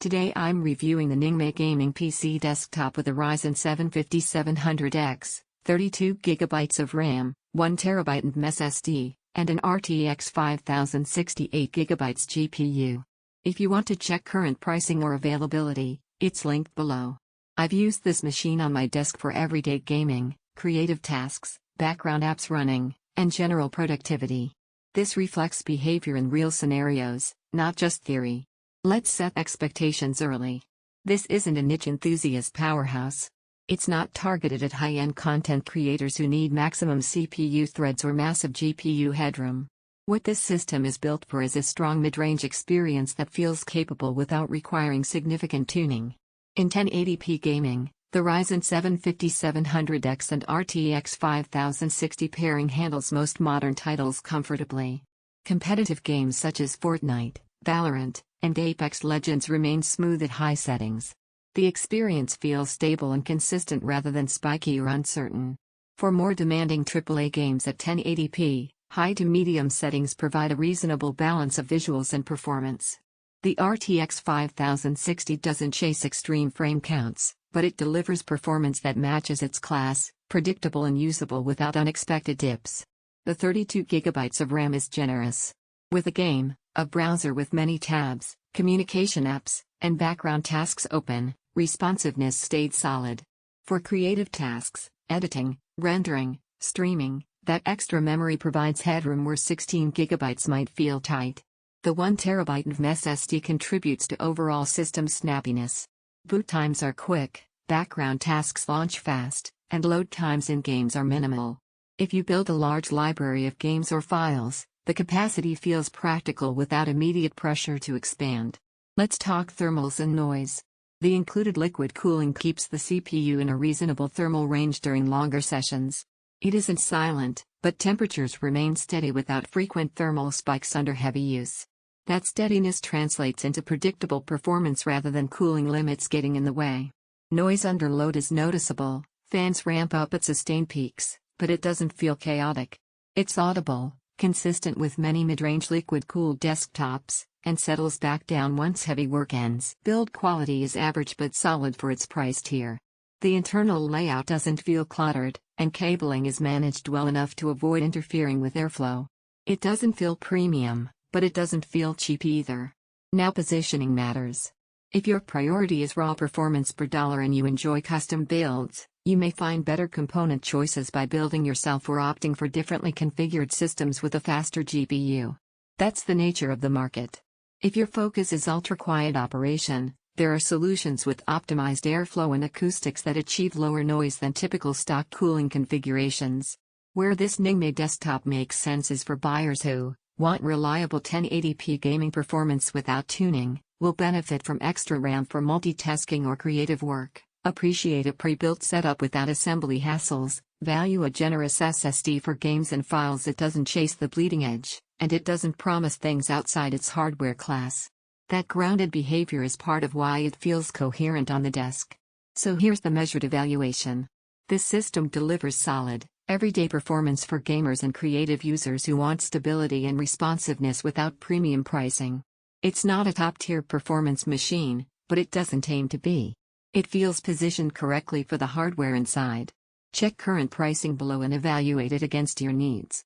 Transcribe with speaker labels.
Speaker 1: Today I'm reviewing the NINGMEI Gaming PC desktop with a Ryzen 7 5700X, 32GB of RAM, 1TB NVMe SSD, and an RTX 5068GB GPU. If you want to check current pricing or availability, it's linked below. I've used this machine on my desk for everyday gaming, creative tasks, background apps running, and general productivity. This reflects behavior in real scenarios, not just theory. Let's set expectations early. This isn't a niche enthusiast powerhouse. It's not targeted at high-end content creators who need maximum CPU threads or massive GPU headroom. What this system is built for is a strong mid-range experience that feels capable without requiring significant tuning. In 1080p gaming, the Ryzen 7 5700X and RTX 5060 pairing handles most modern titles comfortably. Competitive games such as Fortnite, Valorant, and Apex Legends remain smooth at high settings. The experience feels stable and consistent rather than spiky or uncertain. For more demanding AAA games at 1080p, high to medium settings provide a reasonable balance of visuals and performance. The RTX 5060 doesn't chase extreme frame counts, but it delivers performance that matches its class, predictable and usable without unexpected dips. The 32GB of RAM is generous. With a game, a browser with many tabs, communication apps, and background tasks open, responsiveness stayed solid. For creative tasks, editing, rendering, streaming, that extra memory provides headroom where 16GB might feel tight. The 1TB NVMe SSD contributes to overall system snappiness. Boot times are quick, background tasks launch fast, and load times in games are minimal. If you build a large library of games or files, the capacity feels practical without immediate pressure to expand. Let's talk thermals and noise. The included liquid cooling keeps the CPU in a reasonable thermal range during longer sessions. It isn't silent, but temperatures remain steady without frequent thermal spikes under heavy use. That steadiness translates into predictable performance rather than cooling limits getting in the way. Noise under load is noticeable, fans ramp up at sustained peaks, but it doesn't feel chaotic. It's audible, consistent with many mid-range liquid-cooled desktops, and settles back down once heavy work ends. Build quality is average but solid for its price tier. The internal layout doesn't feel cluttered, and cabling is managed well enough to avoid interfering with airflow. It doesn't feel premium, but it doesn't feel cheap either. Now positioning matters. If your priority is raw performance per dollar and you enjoy custom builds, you may find better component choices by building yourself or opting for differently configured systems with a faster GPU. That's the nature of the market. If your focus is ultra-quiet operation, there are solutions with optimized airflow and acoustics that achieve lower noise than typical stock cooling configurations. Where this NINGMEI desktop makes sense is for buyers who want reliable 1080p gaming performance without tuning, will benefit from extra RAM for multitasking or creative work, appreciate a pre-built setup without assembly hassles, value a generous SSD for games and files that doesn't chase the bleeding edge, and it doesn't promise things outside its hardware class. That grounded behavior is part of why it feels coherent on the desk. So here's the measured evaluation. This system delivers solid, everyday performance for gamers and creative users who want stability and responsiveness without premium pricing. It's not a top-tier performance machine, but it doesn't aim to be. It feels positioned correctly for the hardware inside. Check current pricing below and evaluate it against your needs.